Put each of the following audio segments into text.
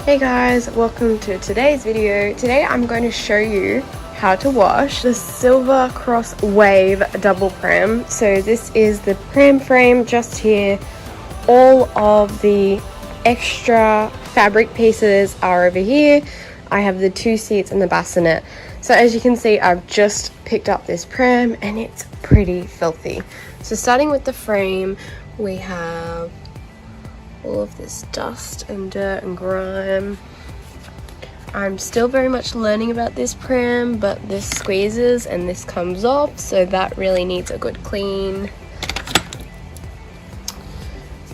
Hey guys, welcome to today's video. Today I'm going to show you how to wash the Silvercross Wave double pram. So this is the pram frame just here. All of the extra fabric pieces are over here. I have the 2 seats and the bassinet. So as you can see, I've just picked up this pram and it's pretty filthy. So starting with the frame, we have all of this dust and dirt and grime. I'm still very much learning about this pram, but this squeezes and this comes off, so that really needs a good clean.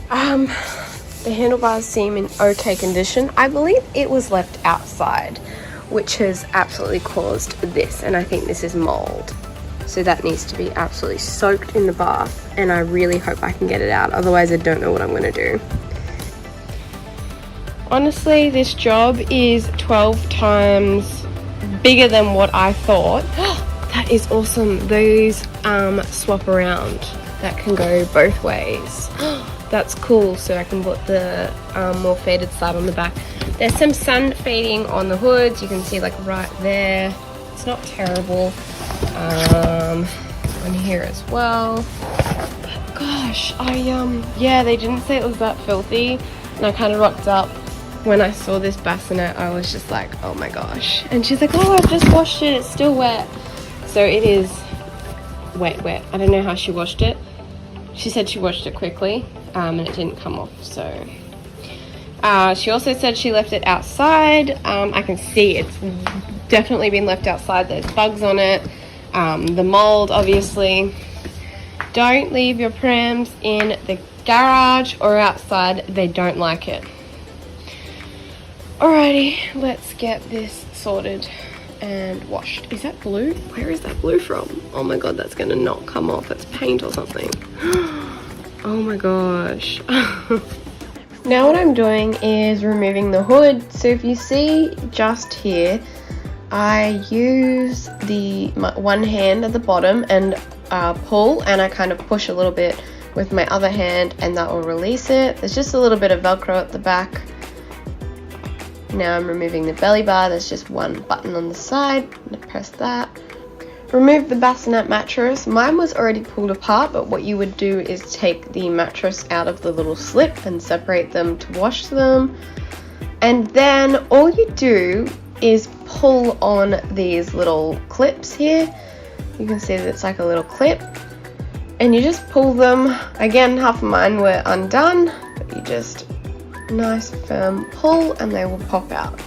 The handlebars seem in okay condition. I believe it was left outside, which has absolutely caused this, and I think this is mold. So that needs to be absolutely soaked in the bath, and I really hope I can get it out, otherwise I don't know what I'm going to do. Honestly, this job is 12 times bigger than what I thought. That is awesome. Those swap around. That can go both ways. That's cool. So I can put the more faded side on the back. There's some sun fading on the hoods. You can see like right there. It's not terrible. On here as well. But gosh, yeah, they didn't say it was that filthy. And I kind of rocked up. When I saw this bassinet, I was just like, oh my gosh. And she's like, oh, I've just washed it, it's still wet. So it is wet. I don't know how she washed it. She said she washed it quickly, and it didn't come off, so. She also said she left it outside. I can see it's definitely been left outside. There's bugs on it. The mold, obviously. Don't leave your prams in the garage or outside. They don't like it. Alrighty, let's get this sorted and washed. Is that blue? Where is that blue from? Oh my god, that's gonna not come off. It's paint or something. Oh my gosh. Now what I'm doing is removing the hood. So if you see just here, I use my one hand at the bottom and pull, and I kind of push a little bit with my other hand, and that will release it. There's just a little bit of Velcro at the back. Now I'm removing the belly bar. There's just one button on the side. I'm gonna press that. Remove the bassinet mattress. Mine was already pulled apart, but what you would do is take the mattress out of the little slip and separate them to wash them. And then all you do is pull on these little clips here. You can see that it's like a little clip. And you just pull them. Again, half of mine were undone, but you just nice firm pull and they will pop out.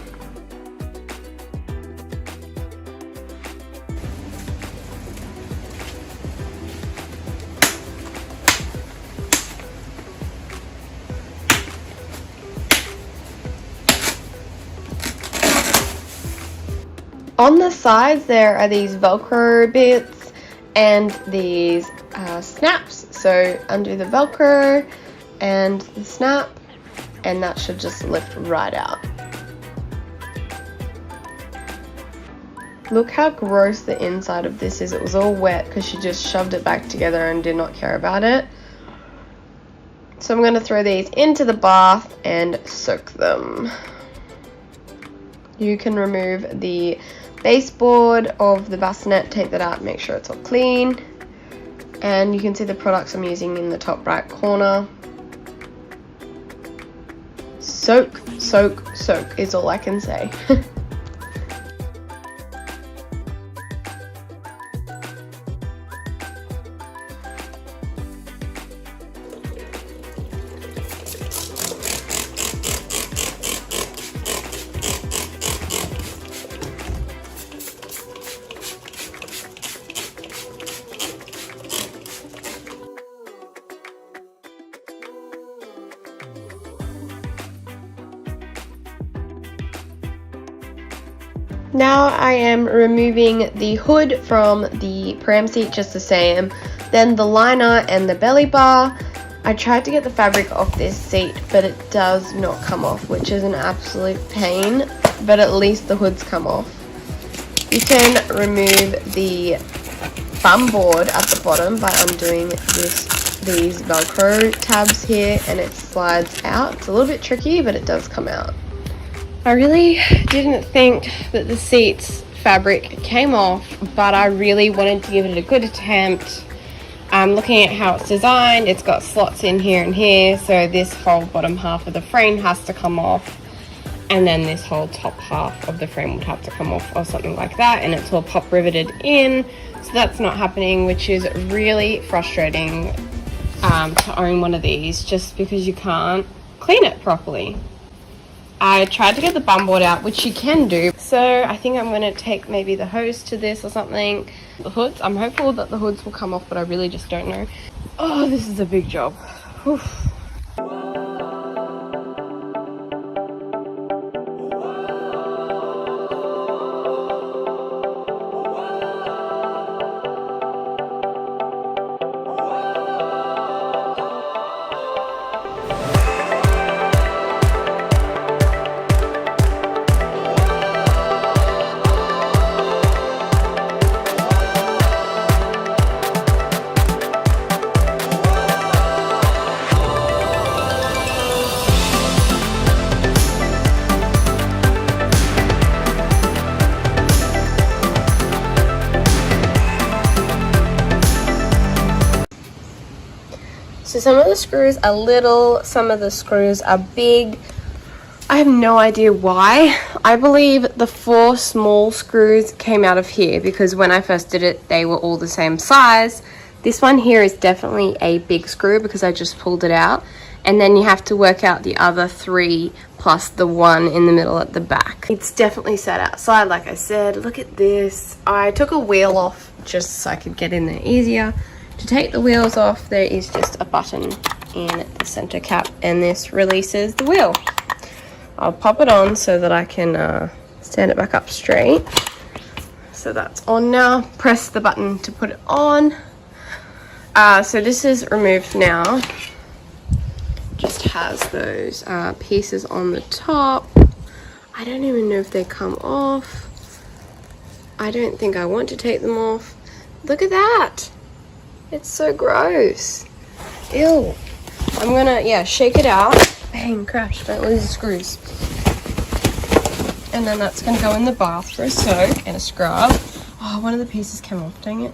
On the sides there are these Velcro bits and these snaps. So undo the Velcro and the snap, and that should just lift right out. Look how gross the inside of this is. It was all wet because she just shoved it back together and did not care about it. So I'm going to throw these into the bath and soak them. You can remove the baseboard of the bassinet, take that out, make sure it's all clean. And you can see the products I'm using in the top right corner. Soak, soak, soak is all I can say. Now I am removing the hood from the pram seat just the same, then the liner and the belly bar. I tried to get the fabric off this seat, but it does not come off, which is an absolute pain, but at least the hood's come off. You can remove the bum board at the bottom by undoing these Velcro tabs here, and it slides out. It's a little bit tricky, but it does come out. I really didn't think that the seat's fabric came off, but I really wanted to give it a good attempt. I'm looking at how it's designed. It's got slots in here and here, so this whole bottom half of the frame has to come off, and then this whole top half of the frame would have to come off or something like that, and it's all pop riveted in, so that's not happening, which is really frustrating to own one of these just because you can't clean it properly. I tried to get the bum board out, which you can do, so I think I'm going to take maybe the hose to this or something. The hoods, I'm hopeful that the hoods will come off, but I really just don't know. Oh, this is a big job. Oof. So some of the screws are little, some of the screws are big. I have no idea why. I believe the 4 small screws came out of here because when I first did it, they were all the same size. This one here is definitely a big screw because I just pulled it out. And then you have to work out the other 3 plus the one in the middle at the back. It's definitely set outside, like I said. Look at this. I took a wheel off just so I could get in there easier. To take the wheels off, there is just a button in the center cap, and this releases the wheel. I'll pop it on so that I can stand it back up straight. So that's on now. Press the button to put it on. So this is removed now. Just has those pieces on the top. I don't even know if they come off. I don't think I want to take them off. Look at that. It's so gross. Ew. I'm gonna, shake it out. Bang, crash, don't lose the screws. And then that's gonna go in the bath for a soak and a scrub. Oh, one of the pieces came off, dang it.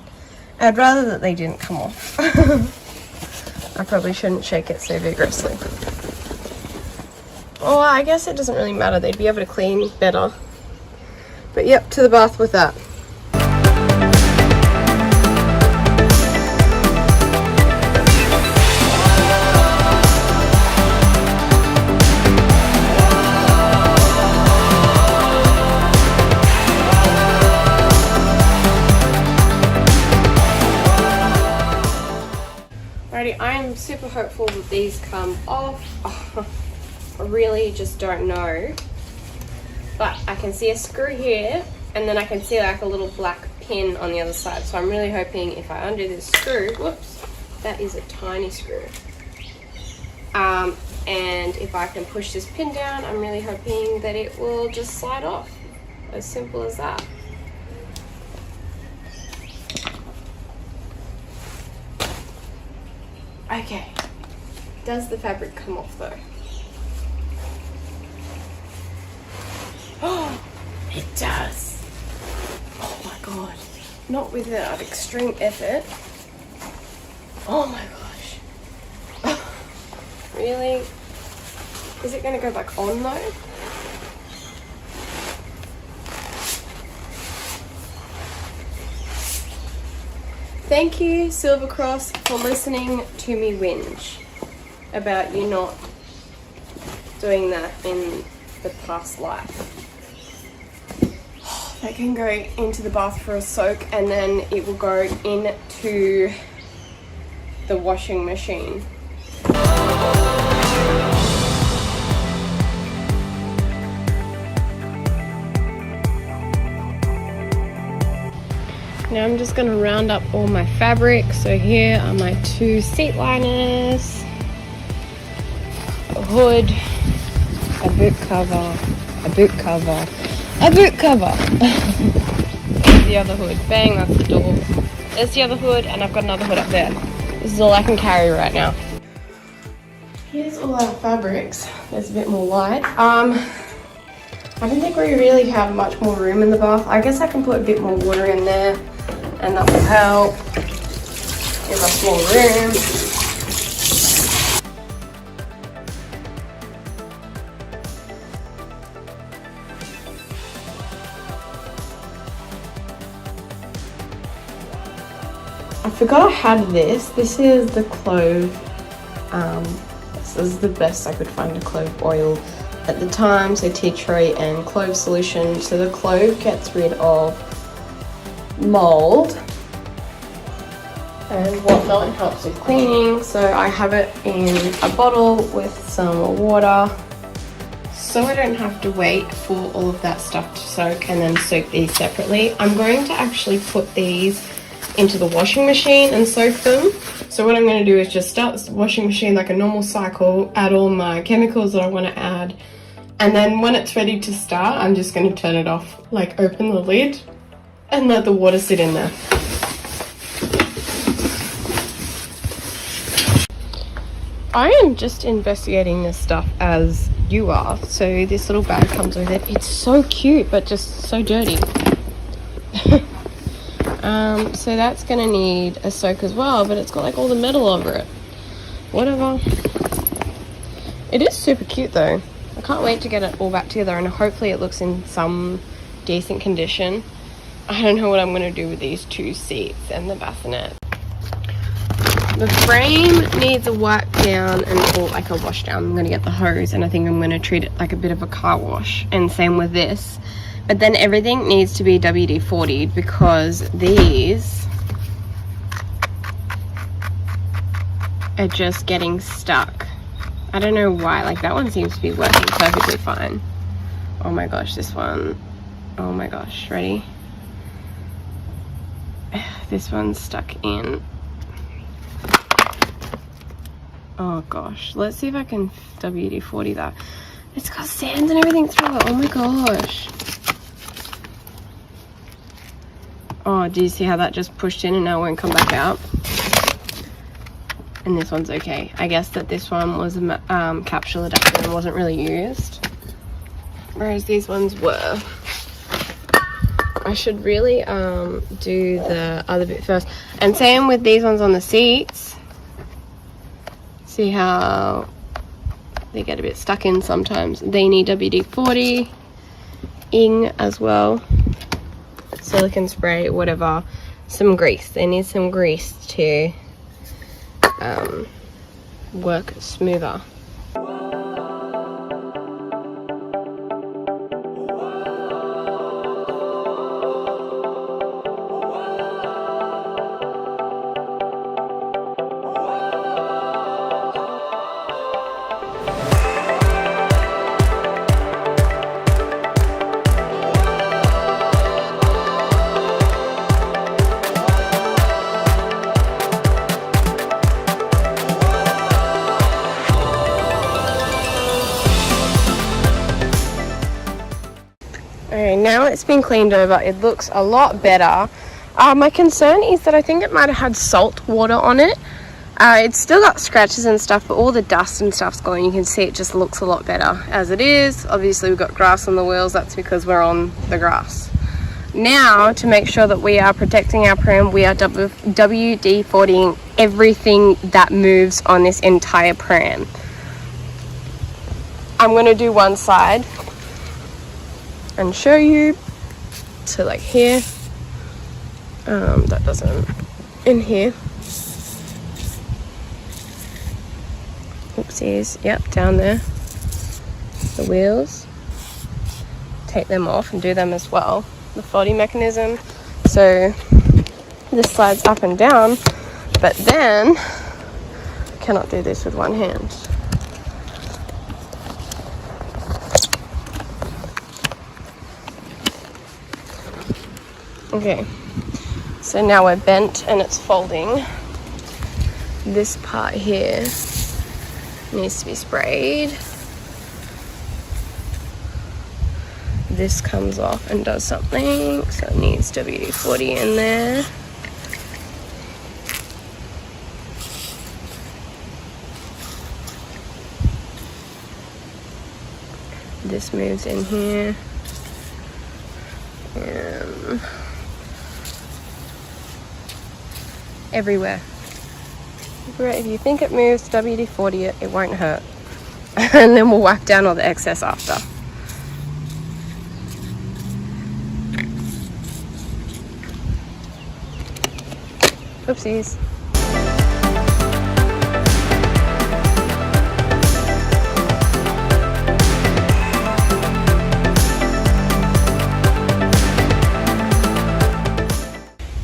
I'd rather that they didn't come off. I probably shouldn't shake it so vigorously. Oh, I guess it doesn't really matter. They'd be able to clean better. But yep, to the bath with that. I'm super hopeful that these come off. Oh, I really just don't know. But I can see a screw here, and then I can see like a little black pin on the other side. So I'm really hoping if I undo this screw, whoops, that is a tiny screw. And if I can push this pin down, I'm really hoping that it will just slide off. As simple as that. Okay, does the fabric come off though? Oh, it does. Oh my god. Not without extreme effort. Oh my gosh. Really? Is it going to go back on though? Thank you, Silvercross, for listening to me whinge about you not doing that in the past life. That can go into the bath for a soak, and then it will go into the washing machine. Now I'm just going to round up all my fabric. So here are my 2 seat liners, a hood, a boot cover, a boot cover, a boot cover. There's the other hood. Bang, that's the door. There's the other hood, and I've got another hood up there. This is all I can carry right now. Here's all our fabrics. There's a bit more light. I don't think we really have much more room in the bath. I guess I can put a bit more water in there, and that will help give us more room. I forgot I had this. This is the clove. This is the best I could find a clove oil at the time. So tea tree and clove solution. So the clove gets rid of mold and whatnot, and helps with cleaning. So I have it in a bottle with some water, so I don't have to wait for all of that stuff to soak and then soak these separately. I'm going to actually put these into the washing machine and soak them. So what I'm going to do is just start the washing machine like a normal cycle, add all my chemicals that I want to add, and then when it's ready to start, I'm just going to turn it off, like open the lid and let the water sit in there. I am just investigating this stuff as you are. So this little bag comes with it. It's so cute, but just so dirty. So that's going to need a soak as well, but it's got like all the metal over it. Whatever. It is super cute though. I can't wait to get it all back together, and hopefully it looks in some decent condition. I don't know what I'm going to do with these 2 seats and the bassinet. The frame needs a wipe down and or like a wash down. I'm going to get the hose, and I think I'm going to treat it like a bit of a car wash, and same with this. But then everything needs to be WD-40'd because these are just getting stuck. I don't know why. Like that one seems to be working perfectly fine. Oh my gosh, this one. Oh my gosh, ready? This one's stuck in. Oh gosh, let's see if I can WD-40 that. It's got sand and everything through it. Oh my gosh. Oh, do you see how that just pushed in and now won't come back out? And this one's okay. I guess that this one was a capsule adapter and wasn't really used, whereas these ones were. I should really do the other bit first. And same with these ones on the seats. See how they get a bit stuck in sometimes. They need WD-40 ing as well. Silicone spray, whatever. Some grease. They need some grease to work smoother. Okay, now it's been cleaned over, it looks a lot better. My concern is that I think it might have had salt water on it. It's still got scratches and stuff, but all the dust and stuff's gone. You can see it just looks a lot better as it is. Obviously we've got grass on the wheels, that's because we're on the grass. Now, to make sure that we are protecting our pram, we are WD-40ing everything that moves on this entire pram. I'm going to do one side and show you. So like here, that doesn't, in here. Oopsies, yep, down there. The wheels. Take them off and do them as well. The folding mechanism. So this slides up and down, but then cannot do this with one hand. Okay, So now we're bent and it's folding. This part here needs to be sprayed. This comes off and does something, so it needs WD-40 in there. This moves in here. And everywhere. If you think it moves, WD-40 it, it won't hurt. And then we'll wipe down all the excess after. Oopsies.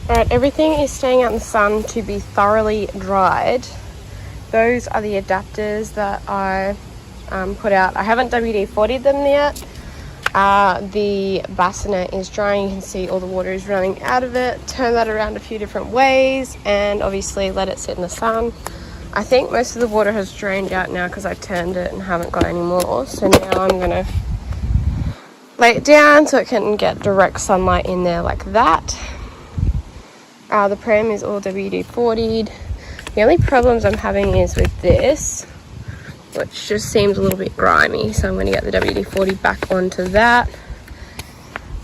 Alright, everything is staying out in the sun to be thoroughly dried. Those are the adapters that I put out. I haven't WD-40'd them yet. The bassinet is drying. You can see all the water is running out of it. Turn that around a few different ways and obviously let it sit in the sun. I think most of the water has drained out now because I turned it and haven't got any more. So now I'm going to lay it down so it can get direct sunlight in there like that. The pram is all WD-40'd. The only problems I'm having is with this, which just seems a little bit grimy. So I'm going to get the WD-40 back onto that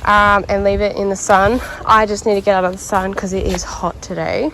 and leave it in the sun. I just need to get out of the sun because it is hot today.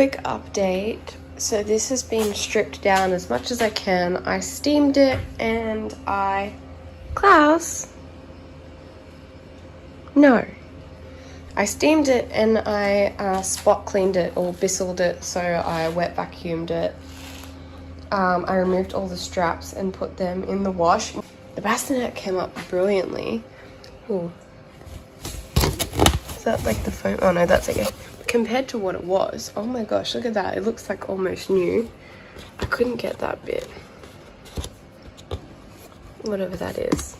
quick update. So this has been stripped down as much as I can. I steamed it and Klaus? No. I steamed it and I spot cleaned it or Bisselled it, so I wet vacuumed it. I removed all the straps and put them in the wash. The bassinet came up brilliantly. Ooh. Is that like the foam? Oh no, that's okay. Compared to what it was, oh my gosh, look at that. It looks like almost new. I couldn't get that bit. Whatever that is.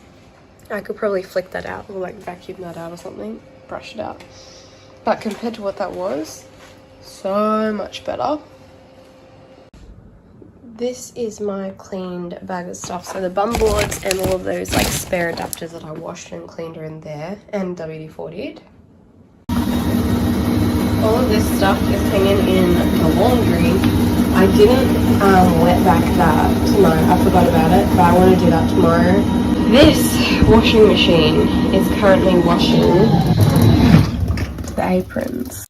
I could probably flick that out or like vacuum that out or something. Brush it out. But compared to what that was, so much better. This is my cleaned bag of stuff. So the bum boards and all of those like spare adapters that I washed and cleaned are in there, and WD-40'd. All of this stuff is hanging in the laundry. I didn't wet vac that tonight. I forgot about it, but I want to do that tomorrow. This washing machine is currently washing the aprons.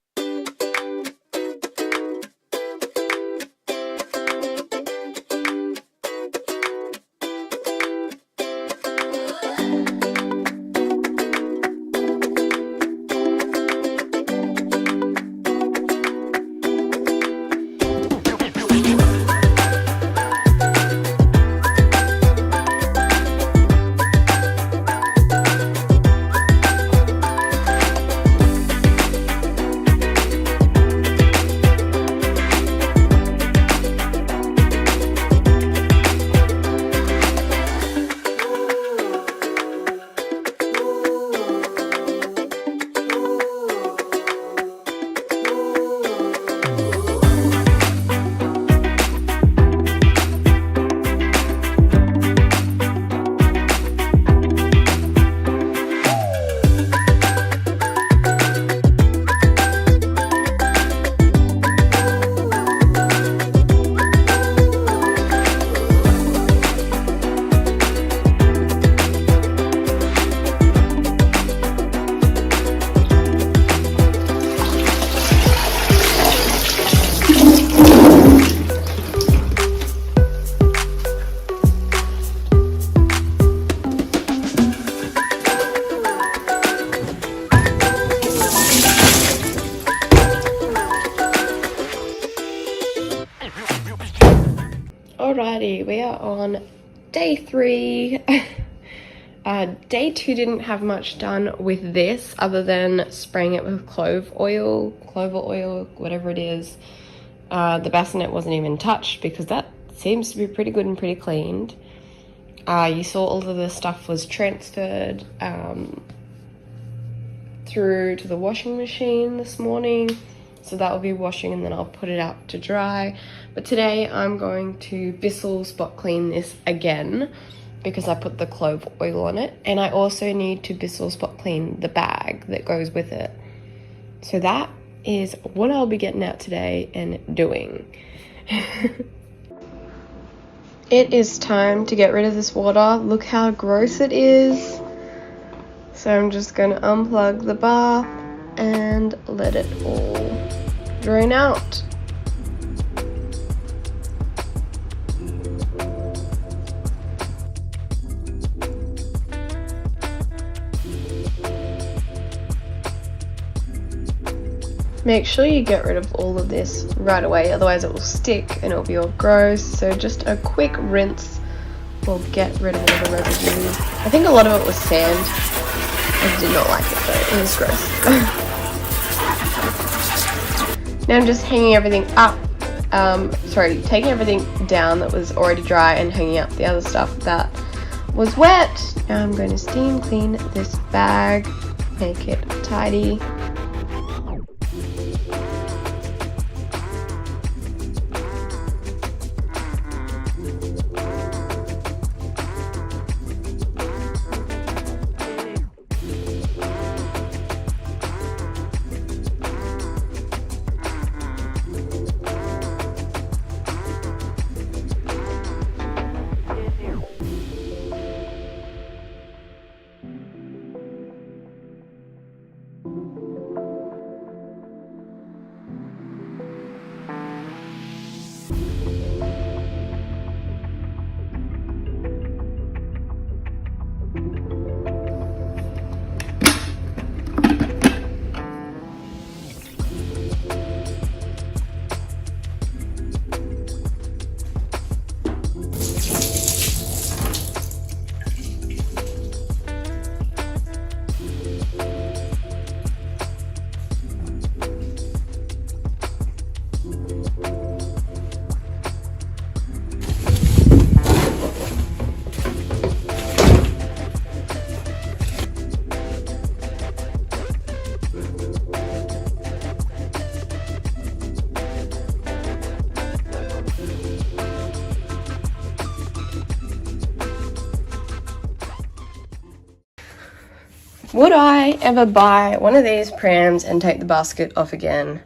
Alrighty, we are on day 3. Day 2 didn't have much done with this other than spraying it with clover oil, whatever it is. The bassinet wasn't even touched because that seems to be pretty good and pretty cleaned. You saw all of the stuff was transferred through to the washing machine this morning. So that will be washing and then I'll put it out to dry. But today I'm going to Bissell spot clean this again because I put the clove oil on it. And I also need to Bissell spot clean the bag that goes with it. So that is what I'll be getting out today and doing. It is time to get rid of this water. Look how gross it is. So I'm just going to unplug the bath and let it all drain out. Make sure you get rid of all of this right away, otherwise it will stick and it'll be all gross. So just a quick rinse will get rid of all the residue. I think a lot of it was sand. I did not like it though, it was gross. Now I'm just hanging everything up, taking everything down that was already dry and hanging up the other stuff that was wet. Now I'm going to steam clean this bag, make it tidy. Would I ever buy one of these prams and take the basket off again?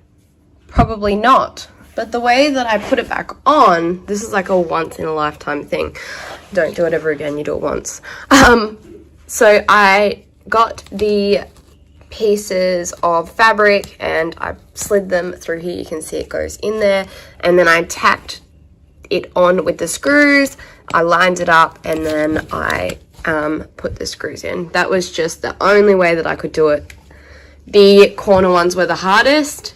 Probably not. But the way that I put it back on, this is like a once in a lifetime thing. Don't do it ever again, you do it once. So I got the pieces of fabric and I slid them through here. You can see it goes in there. And then I tacked it on with the screws. I lined it up and then I put the screws in. That was just the only way that I could do it. The corner ones were the hardest.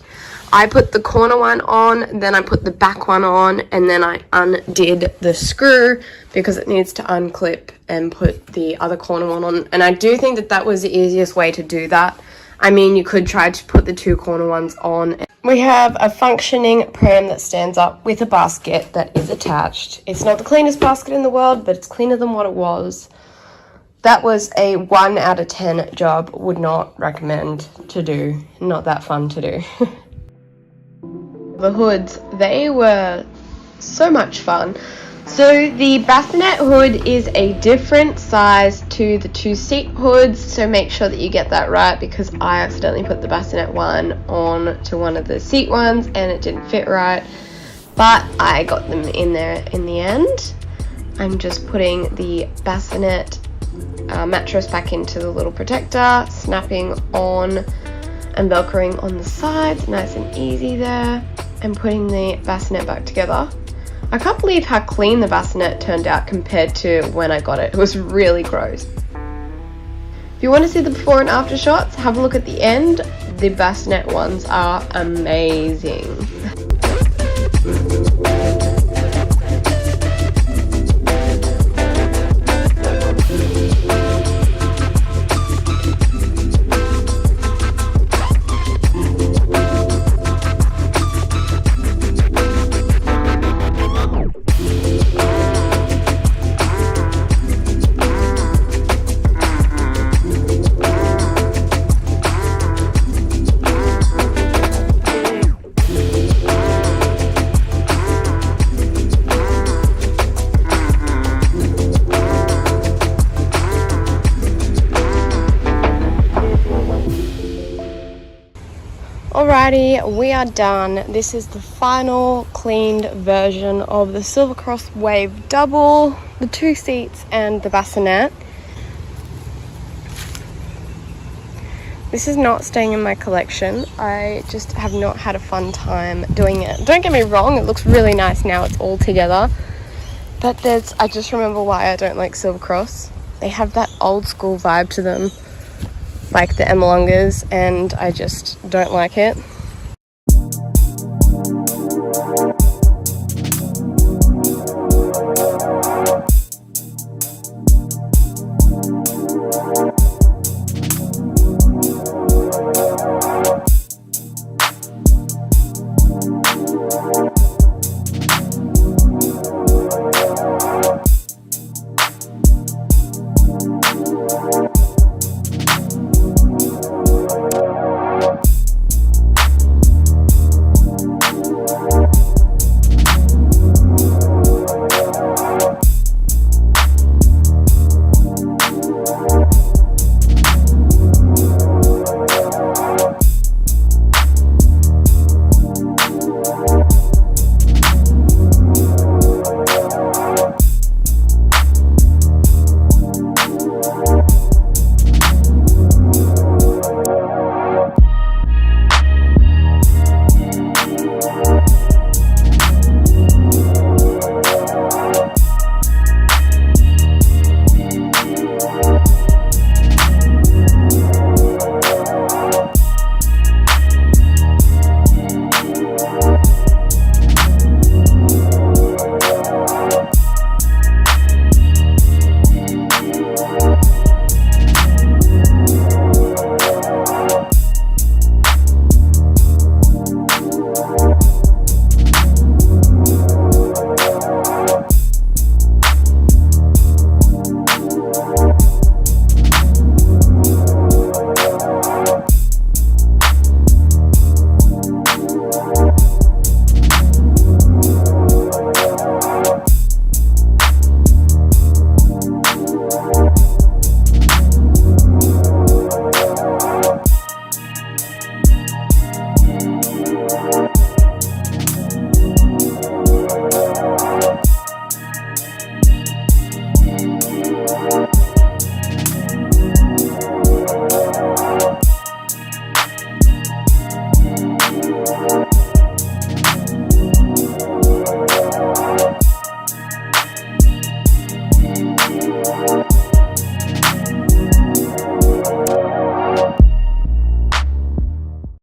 I put the corner one on, then I put the back one on, and then I undid the screw because it needs to unclip and put the other corner one on. And I do think that that was the easiest way to do that. I mean, you could try to put the two corner ones on. We have a functioning pram that stands up with a basket that is attached. It's not the cleanest basket in the world, but it's cleaner than what it was. That was a 1 out of 10 job. Would not recommend to do. Not that fun to do. The hoods, they were so much fun. So the bassinet hood is a different size to the 2-seat hoods, so make sure that you get that right, because I accidentally put the bassinet one on to one of the seat ones and it didn't fit right, but I got them in there in the end. I'm just putting the bassinet mattress back into the little protector, snapping on and velcroing on the sides, nice and easy there, and putting the bassinet back together. I can't believe how clean the bassinet turned out compared to when I got it. It was really gross. If you want to see the before and after shots, have a look at the end. The bassinet ones are amazing. Alrighty, we are done. This is the final cleaned version of the Silvercross Wave Double, the 2 seats and the bassinet. This is not staying in my collection. I just have not had a fun time doing it. Don't get me wrong, it looks really nice now it's all together. But I just remember why I don't like Silvercross. They have that old school vibe to them, like the Emelungas, and I just don't like it. Bye.